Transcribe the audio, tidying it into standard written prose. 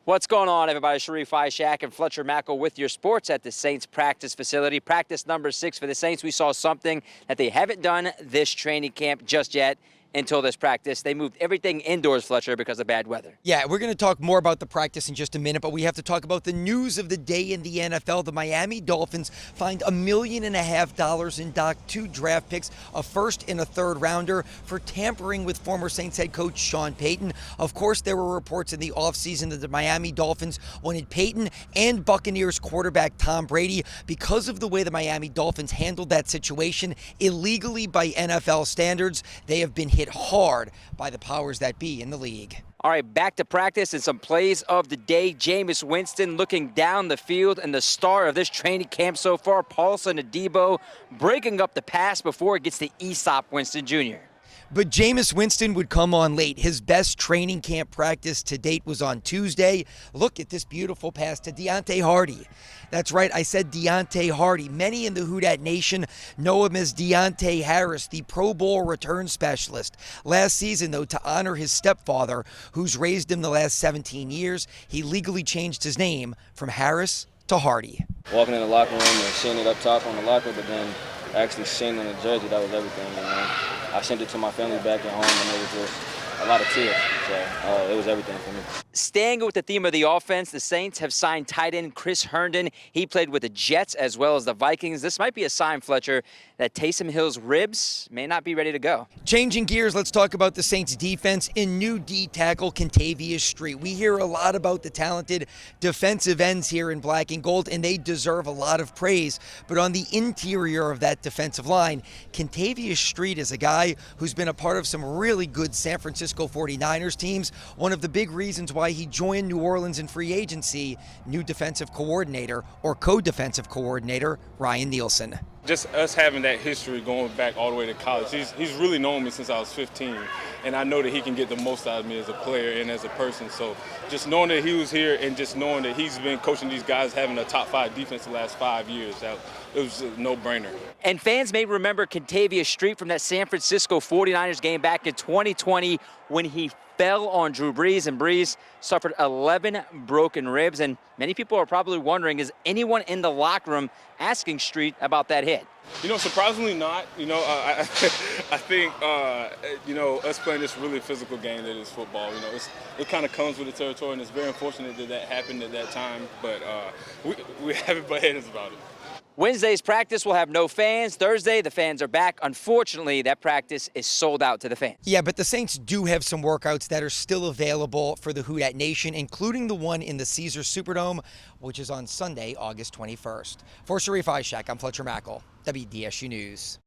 What's going on, everybody? Sharif Ishak and Fletcher Mackel with your sports at the Saints practice facility. Practice number 6 for the Saints. We saw something that they haven't done this training camp just yet until this practice. They moved everything indoors, Fletcher, because of bad weather. Yeah, we're going to talk more about the practice in just a minute, but we have to talk about the news of the day in the NFL. The Miami Dolphins fined $1.5 million in Doc 2 draft picks, a first and a third rounder, for tampering with former Saints head coach Sean Payton. Of course, there were reports in the offseason that the Miami Dolphins wanted Payton and Buccaneers quarterback Tom Brady. Because of the way the Miami Dolphins handled that situation illegally by NFL standards, they have been hit hard by the powers that be in the league. All right, back to practice and some plays of the day. Jameis Winston looking down the field, and the star of this training camp so far, Paulson Adebo, breaking up the pass before it gets to Aesop Winston Jr. But Jameis Winston would come on late. His best training camp practice to date was on Tuesday. Look at this beautiful pass to Deontay Hardy. That's right, I said Deontay Hardy. Many in the Who Dat Nation know him as Deontay Harris, the Pro Bowl return specialist. Last season, though, to honor his stepfather, who's raised him the last 17 years, he legally changed his name from Harris to Hardy. Walking in the locker room and seeing it up top on the locker, but then actually seeing on the jersey, that was everything, you know. I sent it to my family back at home, and it was just a lot of tears. So it was everything for me. Staying with the theme of the offense, the Saints have signed tight end Chris Herndon. He played with the Jets as well as the Vikings. This might be a sign, Fletcher, that Taysom Hill's ribs may not be ready to go. Changing gears, let's talk about the Saints defense. In new D tackle Kentavious Street. We hear a lot about the talented defensive ends here in black and gold, and they deserve a lot of praise. But on the interior of that defensive line, Kentavious Street is a guy who's been a part of some really good San Francisco 49ers teams. One of the big reasons why he joined New Orleans in free agency, new defensive coordinator or co-defensive coordinator Ryan Nielsen. Just us having that history going back all the way to college. He's really known me since I was 15, and I know that he can get the most out of me as a player and as a person. So just knowing that he was here and just knowing that he's been coaching these guys having a top 5 defense the last 5 years, it was a no-brainer. And fans may remember Kentavious Street from that San Francisco 49ers game back in 2020 when he fell on Drew Brees, and Brees suffered 11 broken ribs. And many people are probably wondering, is anyone in the locker room asking Street about that hit? You know, surprisingly not. You know, I think, you know, us playing this really physical game that is football, you know, it kind of comes with the territory, and it's very unfortunate that that happened at that time. But we haven't butt heads about it. Wednesday's practice will have no fans. Thursday, the fans are back. Unfortunately, that practice is sold out to the fans. Yeah, but the Saints do have some workouts that are still available for the Who Dat Nation, including the one in the Caesars Superdome, which is on Sunday, August 21st. For Sharif Ishak, I'm Fletcher Mackel, WDSU News.